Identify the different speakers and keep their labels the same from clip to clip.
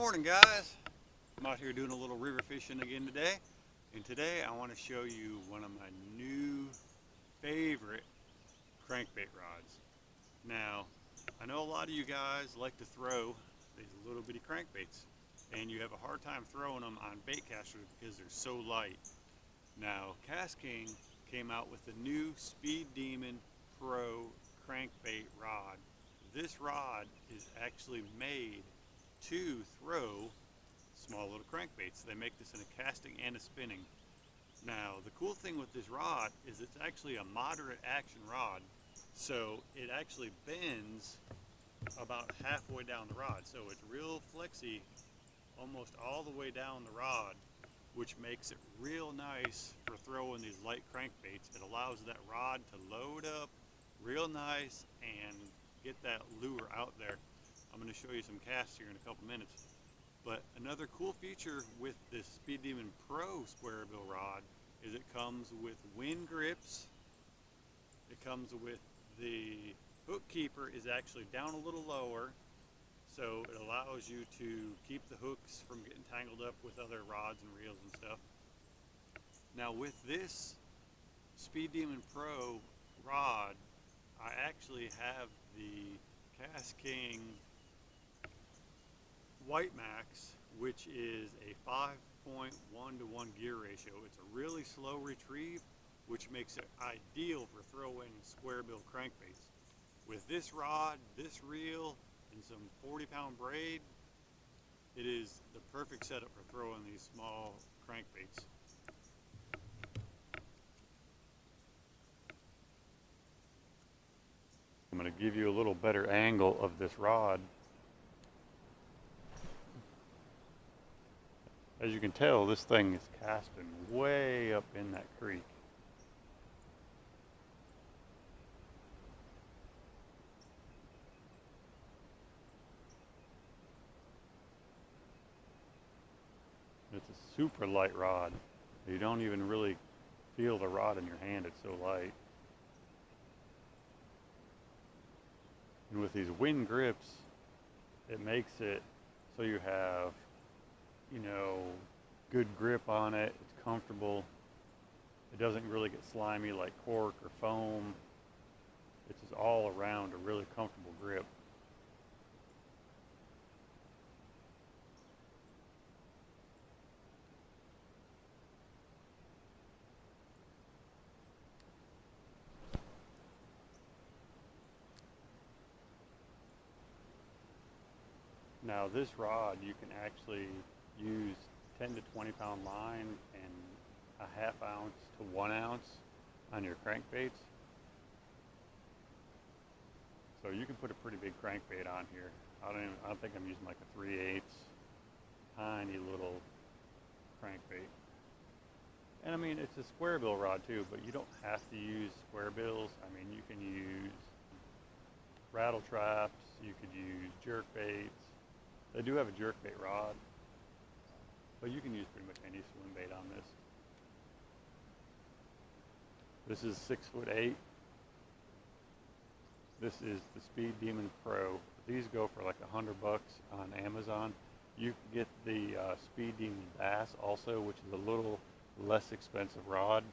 Speaker 1: morning, guys. I'm out here doing a little river fishing again today, and today I want to show you one of my new favorite crankbait rods. Now, I know a lot of you guys like to throw these little bitty crankbaits, and you have a hard time throwing them on bait casters because they're so light. Now, Kastking came out with the new Speed Demon Pro crankbait rod. This rod is actually made to throw small little crankbaits. They make this in a casting and a spinning. Now, the cool thing with this rod is it's actually a moderate action rod, so it actually bends about halfway down the rod. So it's real flexy almost all the way down the rod, which makes it real nice for throwing these light crankbaits. It allows that rod to load up real nice and get that lure out there. I'm going to show you some casts here in a couple minutes. But another cool feature with this Speed Demon Pro square bill rod is it comes with wind grips. It comes with the hook keeper is actually down a little lower, so it allows you to keep the hooks from getting tangled up with other rods and reels and stuff. Now with this Speed Demon Pro rod, I actually have the Kastking White Max, which is a 5.1:1 gear ratio. It's a really slow retrieve, which makes it ideal for throwing square bill crankbaits. With this rod, this reel, and some 40-pound braid, it is the perfect setup for throwing these small crankbaits. I'm going to give you a little better angle of this rod. As you can tell, this thing is casting way up in that creek. It's a super light rod. You don't even really feel the rod in your hand, it's so light. And with these wind grips, it makes it so you have, good grip on it. It's comfortable. It doesn't really get slimy like cork or foam. It's just all around a really comfortable grip. Now this rod, you can actually use 10 to 20 pound line and a ½ ounce to 1 ounce on your crankbaits. So you can put a pretty big crankbait on here. I don't think I'm using like a 3/8 tiny little crankbait. And I mean, it's a square bill rod too, but you don't have to use square bills. I mean, you can use rattle traps, you could use jerk baits. They do have a jerk bait rod, but you can use pretty much any swim bait on this. This is 6'8". This is the Speed Demon Pro. These go for like $100 on Amazon. You can get the Speed Demon Bass also, which is a little less expensive rod,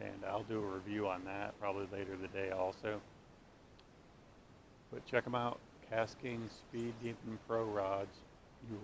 Speaker 1: and I'll do a review on that probably later today also. But check them out, Kastking Speed Demon Pro rods. You